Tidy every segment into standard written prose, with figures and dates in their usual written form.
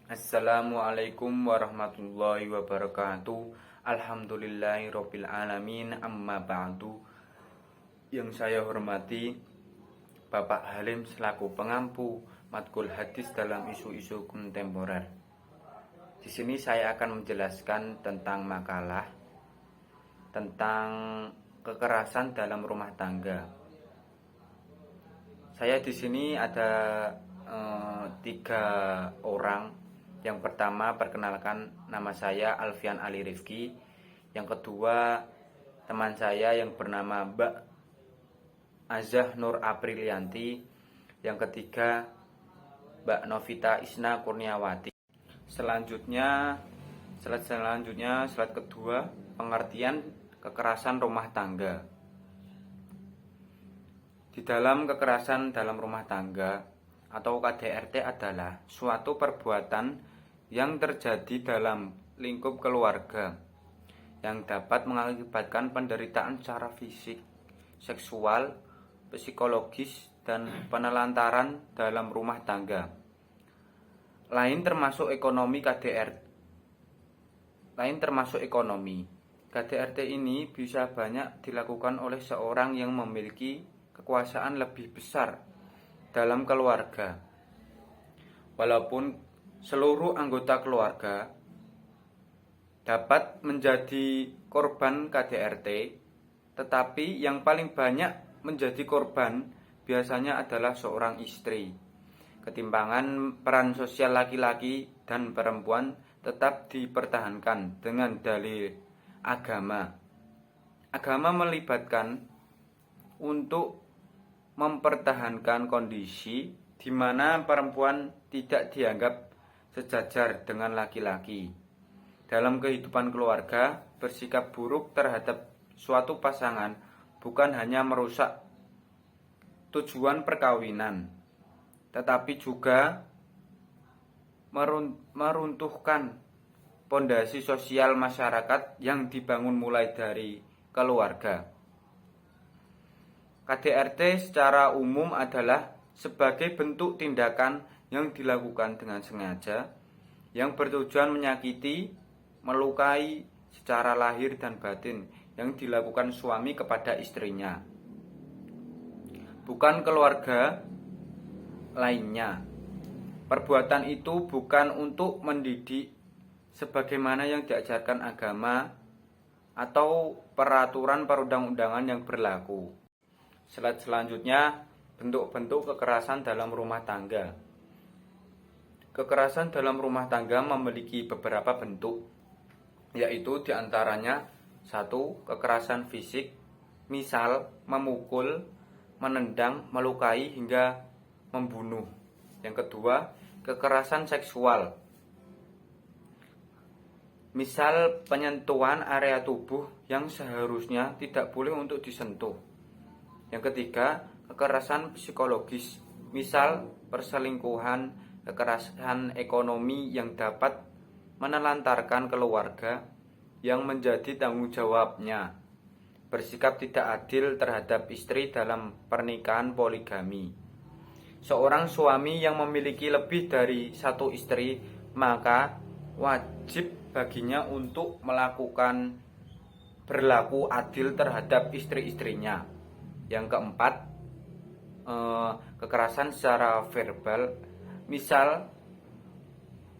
Assalamualaikum warahmatullahi wabarakatuh. Alhamdulillahirabbil alamin, amma ba'du. Yang saya hormati Bapak Halim selaku pengampu matkul hadis dalam isu-isu kontemporer. Di sini saya akan menjelaskan tentang makalah tentang kekerasan dalam rumah tangga. Saya di sini ada 3 orang. Yang pertama, perkenalkan, nama saya Alfian Ali Rifki. Yang kedua, teman saya yang bernama Mbak Azah Nur Aprilianti. Yang ketiga, Mbak Novita Isna Kurniawati. Selanjutnya, slide kedua, pengertian kekerasan rumah tangga. Di dalam kekerasan dalam rumah tangga atau KDRT adalah suatu perbuatan yang terjadi dalam lingkup keluarga yang dapat mengakibatkan penderitaan secara fisik, seksual, psikologis, dan penelantaran dalam rumah tangga. Lain termasuk ekonomi. KDRT ini bisa banyak dilakukan oleh seorang yang memiliki kekuasaan lebih besar dalam keluarga. Walaupun seluruh anggota keluarga dapat menjadi korban KDRT, tetapi yang paling banyak menjadi korban biasanya adalah seorang istri. Ketimpangan peran sosial laki-laki dan perempuan tetap dipertahankan dengan dalil agama. Agama melibatkan untuk mempertahankan kondisi di mana perempuan tidak dianggap sejajar dengan laki-laki. Dalam kehidupan keluarga, bersikap buruk terhadap suatu pasangan bukan hanya merusak tujuan perkawinan, tetapi juga meruntuhkan pondasi sosial masyarakat yang dibangun mulai dari keluarga. KDRT secara umum adalah sebagai bentuk tindakan yang dilakukan dengan sengaja, yang bertujuan menyakiti, melukai secara lahir dan batin, yang dilakukan suami kepada istrinya, bukan keluarga lainnya. Perbuatan itu bukan untuk mendidik sebagaimana yang diajarkan agama atau peraturan perundang-undangan yang berlaku. Slide selanjutnya, bentuk-bentuk kekerasan dalam rumah tangga. Kekerasan dalam rumah tangga memiliki beberapa bentuk, yaitu diantaranya 1. Kekerasan fisik, misal memukul, menendang, melukai hingga membunuh. Yang kedua, kekerasan seksual, misal penyentuhan area tubuh yang seharusnya tidak boleh untuk disentuh. Yang ketiga, kekerasan psikologis, misal perselingkuhan, kekerasan ekonomi yang dapat menelantarkan keluarga yang menjadi tanggung jawabnya, bersikap tidak adil terhadap istri dalam pernikahan poligami. Seorang suami yang memiliki lebih dari satu istri, maka wajib baginya untuk melakukan berlaku adil terhadap istri-istrinya. Yang keempat, kekerasan secara verbal, misal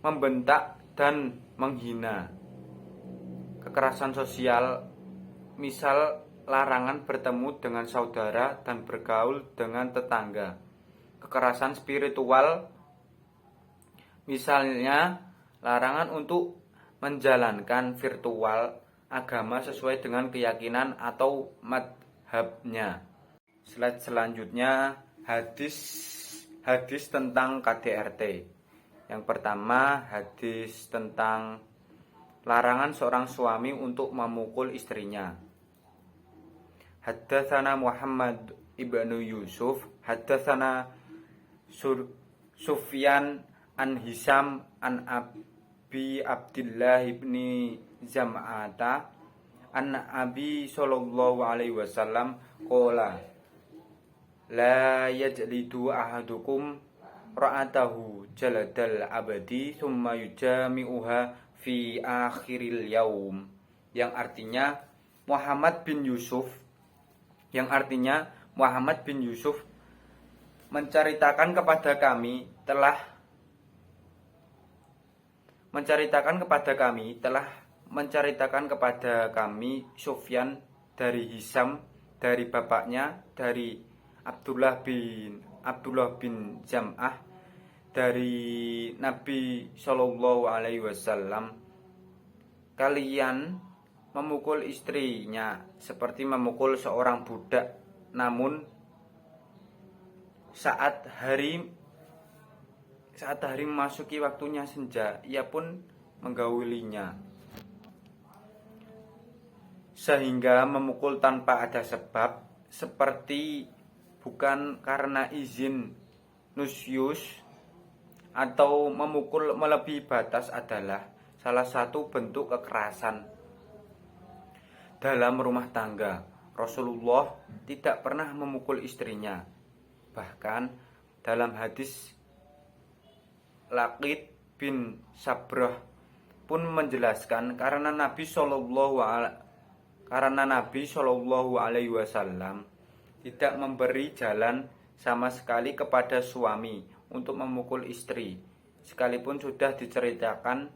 membentak dan menghina. Kekerasan sosial, misal larangan bertemu dengan saudara dan bergaul dengan tetangga. Kekerasan spiritual, misalnya larangan untuk menjalankan virtual agama sesuai dengan keyakinan atau madhabnya. Slide selanjutnya, hadis tentang KDRT. Yang pertama, hadis tentang larangan seorang suami untuk memukul istrinya. Haddatsana Muhammad ibnu Yusuf, haddatsana Sufyan an Hisam an Abi Abdillah ibni Zam'ata an Abi sallallahu alaihi wasallam qala la yajlidu ahadukum ra'atahu jaladal abadi thumma yujami'uha fi akhiril yaum, yang artinya Muhammad bin Yusuf menceritakan kepada kami Sufyan dari Hisam, dari bapaknya, dari Abdullah bin Jam'ah, dari Nabi Shallallahu Alaihi Wasallam, kalian memukul istrinya seperti memukul seorang budak, namun saat hari memasuki waktunya senja, ia pun menggaulinya, sehingga memukul tanpa ada sebab, seperti bukan karena izin nusyus, atau memukul melebihi batas adalah salah satu bentuk kekerasan dalam rumah tangga. Rasulullah tidak pernah memukul istrinya. Bahkan dalam hadis Laqid bin Sabrah pun menjelaskan karena Nabi Shallallahu Alaihi Wasallam tidak memberi jalan sama sekali kepada suami untuk memukul istri, sekalipun sudah diceritakan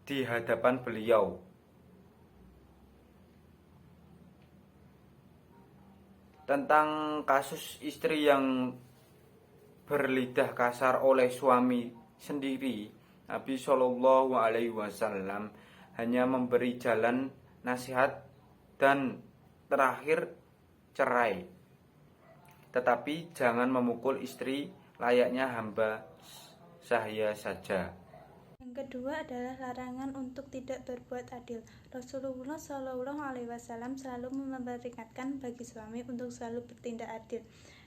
di hadapan beliau. Tentang kasus istri yang berlidah kasar oleh suami sendiri, Nabi Shallallahu Alaihi Wasallam hanya memberi jalan nasihat dan terakhir cerai. Tetapi jangan memukul istri layaknya hamba sahaya saja. Yang kedua adalah larangan untuk tidak berbuat adil. Rasulullah Shallallahu Alaihi Wasallam selalu memperingatkan bagi suami untuk selalu bertindak adil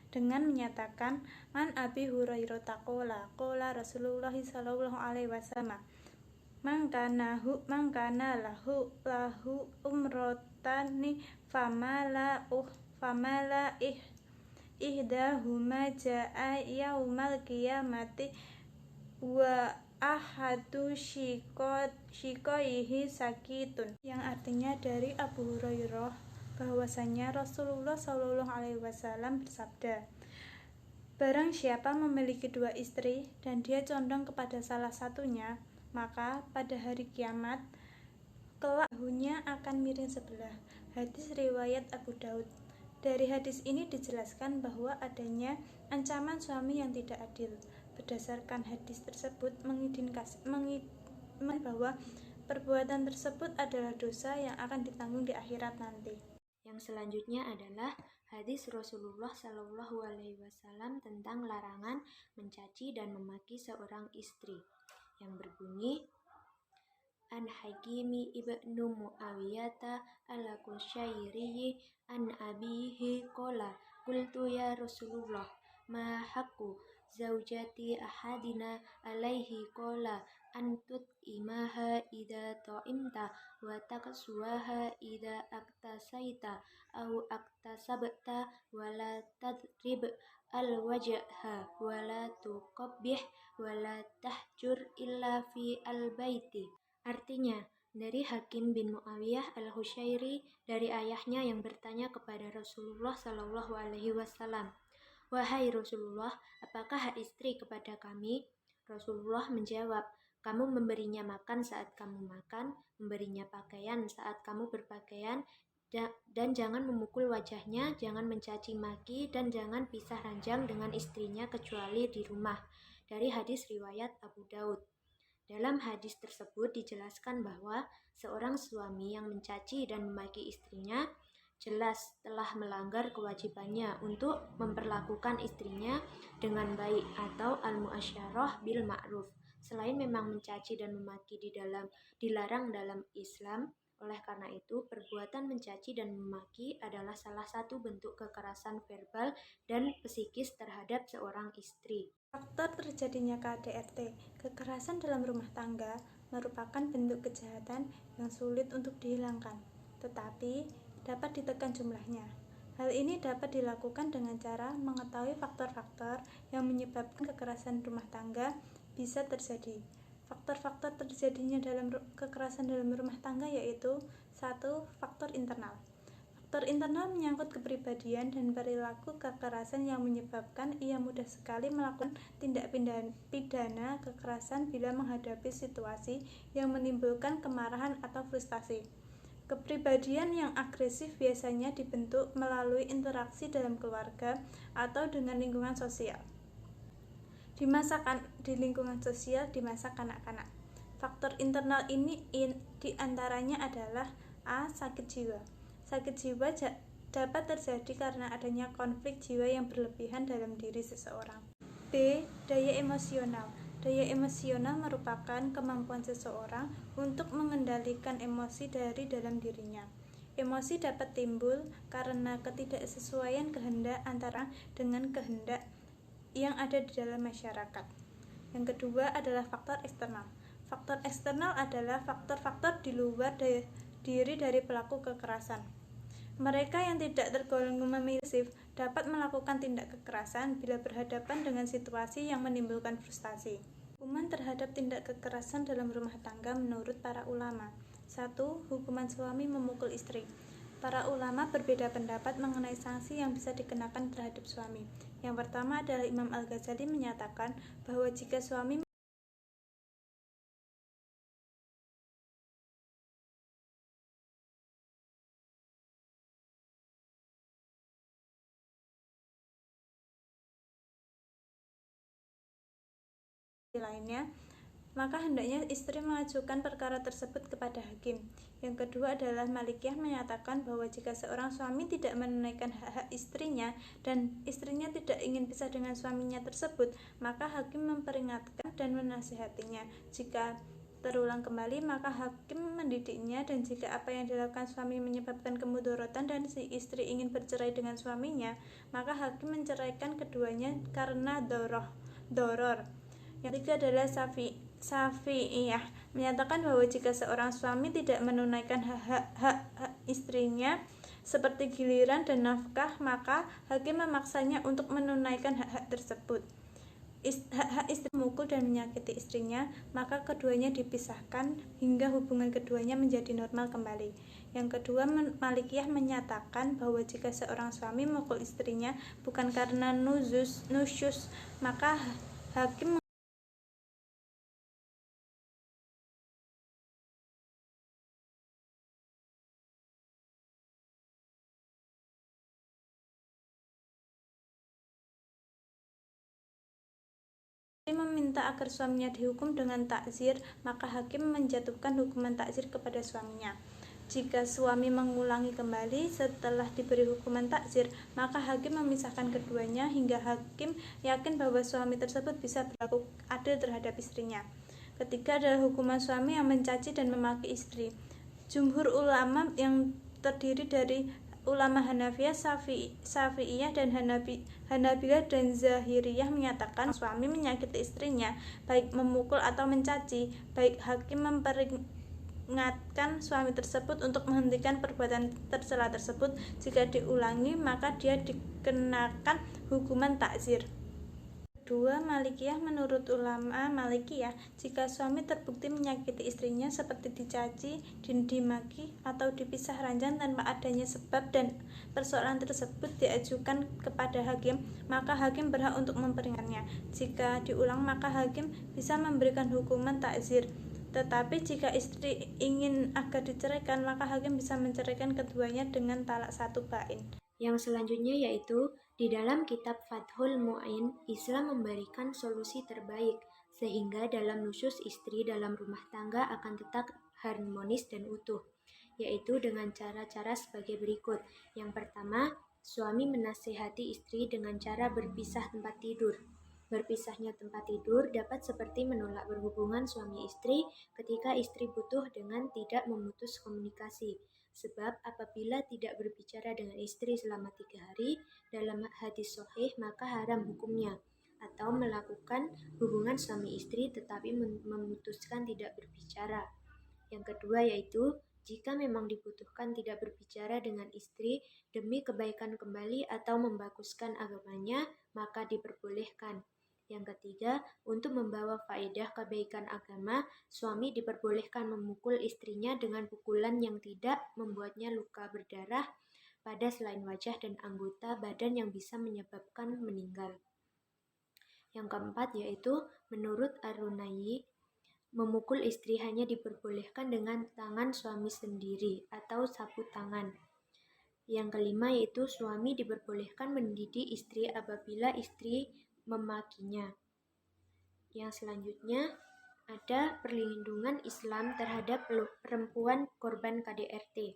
dengan menyatakan, Man Abi Hurairah taqola Rasulullah Shallallahu Alaihi Wasallam, mangkana lahu umrotani famala ihdahuma ja'a yaumal qiyamati wa ahadu shikoihi sakitun, yang artinya dari Abu Hurairah bahwasanya Rasulullah Shallallahu Alaihi Wasallam bersabda, barang siapa memiliki dua istri dan dia condong kepada salah satunya, maka pada hari kiamat kelak bahunya akan miring sebelah. Hadis riwayat Abu Daud. Dari hadis ini dijelaskan bahwa adanya ancaman suami yang tidak adil. Berdasarkan hadis tersebut bahwa perbuatan tersebut adalah dosa yang akan ditanggung di akhirat nanti. Yang selanjutnya adalah hadis Rasulullah Shallallahu Alaihi Wasallam tentang larangan mencaci dan memaki seorang istri, yang berbunyi, An Hakimi ibnu Muawiyata al-Qushairi an abihi qala qultu ya Rasulullah ma haqqu zaujati ahadina alaihi qala an tut'imaha idza ta'imta wa taksuwaha idza aktasaita au aktasabta wa la tadrib al-wajha wa la tuqabbih wa la tahjur illa fi al-baiti. Artinya, dari Hakim bin Muawiyah al-Husyairi dari ayahnya yang bertanya kepada Rasulullah Shallallahu Alaihi Wasallam, wahai Rasulullah, apakah hak istri kepada kami? Rasulullah menjawab, kamu memberinya makan saat kamu makan, memberinya pakaian saat kamu berpakaian, dan jangan memukul wajahnya, jangan mencaci maki, dan jangan pisah ranjang dengan istrinya kecuali di rumah. Dari hadis riwayat Abu Daud. Dalam hadis tersebut dijelaskan bahwa seorang suami yang mencaci dan memaki istrinya jelas telah melanggar kewajibannya untuk memperlakukan istrinya dengan baik atau al-mu'asyarah bil ma'ruf. Selain memang mencaci dan memaki dilarang dalam Islam, oleh karena itu perbuatan mencaci dan memaki adalah salah satu bentuk kekerasan verbal dan psikis terhadap seorang istri. Faktor terjadinya KDRT, kekerasan dalam rumah tangga, merupakan bentuk kejahatan yang sulit untuk dihilangkan, tetapi dapat ditekan jumlahnya. Hal ini dapat dilakukan dengan cara mengetahui faktor-faktor yang menyebabkan kekerasan rumah tangga bisa terjadi. Faktor-faktor terjadinya kekerasan dalam rumah tangga yaitu 1. Faktor internal. Faktor internal menyangkut kepribadian dan perilaku kekerasan yang menyebabkan ia mudah sekali melakukan tindak pidana kekerasan bila menghadapi situasi yang menimbulkan kemarahan atau frustasi. Kepribadian yang agresif biasanya dibentuk melalui interaksi dalam keluarga atau dengan lingkungan sosial. Di lingkungan sosial di masa kanak-kanak. Faktor internal ini diantaranya adalah A. Sakit jiwa. Sakit jiwa dapat terjadi karena adanya konflik jiwa yang berlebihan dalam diri seseorang. B. Daya emosional. Daya emosional merupakan kemampuan seseorang untuk mengendalikan emosi dari dalam dirinya. Emosi dapat timbul karena ketidaksesuaian kehendak antara dengan kehendak yang ada di dalam masyarakat. Yang kedua adalah faktor eksternal. Faktor eksternal adalah faktor-faktor di luar diri dari pelaku kekerasan. Mereka yang tidak tergolong agresif dapat melakukan tindak kekerasan bila berhadapan dengan situasi yang menimbulkan frustasi. Hukuman terhadap tindak kekerasan dalam rumah tangga menurut para ulama. 1. Hukuman suami memukul istri. Para ulama berbeda pendapat mengenai sanksi yang bisa dikenakan terhadap suami. Yang pertama adalah Imam Al-Ghazali menyatakan bahwa jika suami lainnya, maka hendaknya istri mengajukan perkara tersebut kepada hakim. Yang kedua adalah Malikiyah menyatakan bahwa jika seorang suami tidak menunaikan hak-hak istrinya dan istrinya tidak ingin pisah dengan suaminya tersebut, maka hakim memperingatkan dan menasihatinya. Jika terulang kembali, maka hakim mendidiknya, dan jika apa yang dilakukan suami menyebabkan kemudorotan dan si istri ingin bercerai dengan suaminya, maka hakim menceraikan keduanya karena doror. Yang ketiga adalah Syafi'iyah menyatakan bahwa jika seorang suami tidak menunaikan hak istrinya seperti giliran dan nafkah, maka hakim memaksanya untuk menunaikan hak-hak tersebut. Hak istri memukul dan menyakiti istrinya, maka keduanya dipisahkan hingga hubungan keduanya menjadi normal kembali. Yang kedua, Malikiyah menyatakan bahwa jika seorang suami memukul istrinya bukan karena nusyus, maka hakim meminta agar suaminya dihukum dengan takzir, maka hakim menjatuhkan hukuman takzir kepada suaminya. Jika suami mengulangi kembali setelah diberi hukuman takzir, maka hakim memisahkan keduanya hingga hakim yakin bahwa suami tersebut bisa berlaku adil terhadap istrinya. Ketiga adalah hukuman suami yang mencaci dan memaki istri. Jumhur ulama yang terdiri dari ulama Hanafiyah, Syafi'iyah dan Hanabilah dan Zahiriyah menyatakan suami menyakiti istrinya, baik memukul atau mencaci, baik hakim memperingatkan suami tersebut untuk menghentikan perbuatan tercela tersebut. Jika diulangi, maka dia dikenakan hukuman takzir. Kedua, Malikiyah menurut ulama Malikiyah, jika suami terbukti menyakiti istrinya seperti dicaci, dimaki, atau dipisah ranjang tanpa adanya sebab dan persoalan tersebut diajukan kepada hakim, maka hakim berhak untuk memperingatkannya. Jika diulang, maka hakim bisa memberikan hukuman takzir. Tetapi jika istri ingin agar diceraikan, maka hakim bisa menceraikan keduanya dengan talak satu bain. Yang selanjutnya yaitu di dalam kitab Fathul Mu'in, Islam memberikan solusi terbaik sehingga dalam nusyus istri dalam rumah tangga akan tetap harmonis dan utuh, yaitu dengan cara-cara sebagai berikut. Yang pertama, suami menasihati istri dengan cara berpisah tempat tidur. Berpisahnya tempat tidur dapat seperti menolak berhubungan suami istri ketika istri butuh dengan tidak memutus komunikasi. Sebab apabila tidak berbicara dengan istri selama 3 hari dalam hadis sahih, maka haram hukumnya. Atau melakukan hubungan suami istri tetapi memutuskan tidak berbicara. Yang kedua yaitu Jika memang dibutuhkan tidak berbicara dengan istri demi kebaikan kembali atau membaguskan agamanya, maka diperbolehkan. Yang ketiga, untuk membawa faedah kebaikan agama, suami diperbolehkan memukul istrinya dengan pukulan yang tidak membuatnya luka berdarah pada selain wajah dan anggota badan yang bisa menyebabkan meninggal. Yang keempat yaitu, menurut Ar-Runayyi, memukul istri hanya diperbolehkan dengan tangan suami sendiri atau sapu tangan. Yang kelima yaitu, suami diperbolehkan mendidik istri apabila istri memakinya. Yang selanjutnya ada perlindungan Islam terhadap perempuan korban KDRT.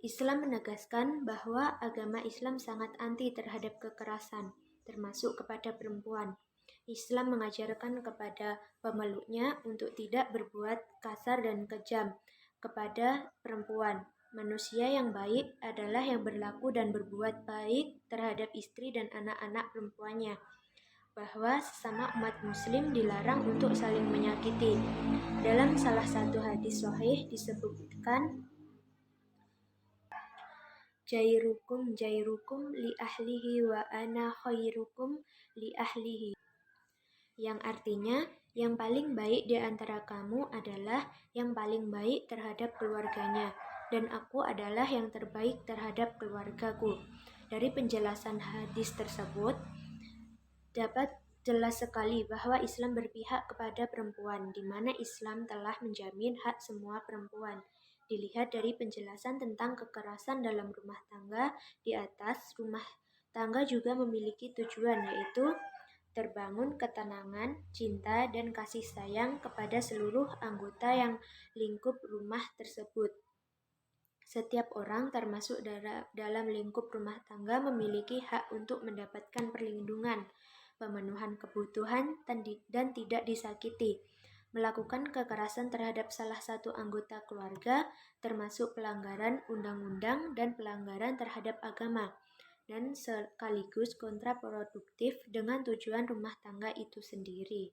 Islam menegaskan bahwa agama Islam sangat anti terhadap kekerasan, termasuk kepada perempuan. Islam mengajarkan kepada pemeluknya untuk tidak berbuat kasar dan kejam kepada perempuan. Manusia yang baik adalah yang berlaku dan berbuat baik terhadap istri dan anak-anak perempuannya. Bahwa sesama umat muslim dilarang untuk saling menyakiti. Dalam salah satu hadis sahih disebutkan, jairukum li ahlihi wa ana khairukum li ahlihi, yang artinya yang paling baik di antara kamu adalah yang paling baik terhadap keluarganya, dan aku adalah yang terbaik terhadap keluargaku. Dari penjelasan hadis tersebut dapat jelas sekali bahwa Islam berpihak kepada perempuan, di mana Islam telah menjamin hak semua perempuan. Dilihat dari penjelasan tentang kekerasan dalam rumah tangga di atas, rumah tangga juga memiliki tujuan, yaitu terbangun ketenangan, cinta, dan kasih sayang kepada seluruh anggota yang lingkup rumah tersebut. Setiap orang, termasuk dalam lingkup rumah tangga, memiliki hak untuk mendapatkan perlindungan, pemenuhan kebutuhan, dan tidak disakiti. Melakukan kekerasan terhadap salah satu anggota keluarga termasuk pelanggaran undang-undang dan pelanggaran terhadap agama, dan sekaligus kontraproduktif dengan tujuan rumah tangga itu sendiri.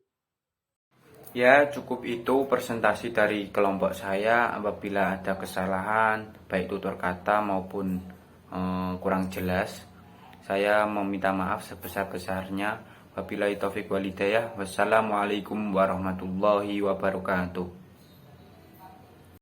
Ya, cukup itu presentasi dari kelompok saya. Apabila ada kesalahan, baik tutur kata maupun kurang jelas, saya meminta maaf sebesar-besarnya. Wabillahi taufiq walhidayah. Wassalamualaikum warahmatullahi wabarakatuh.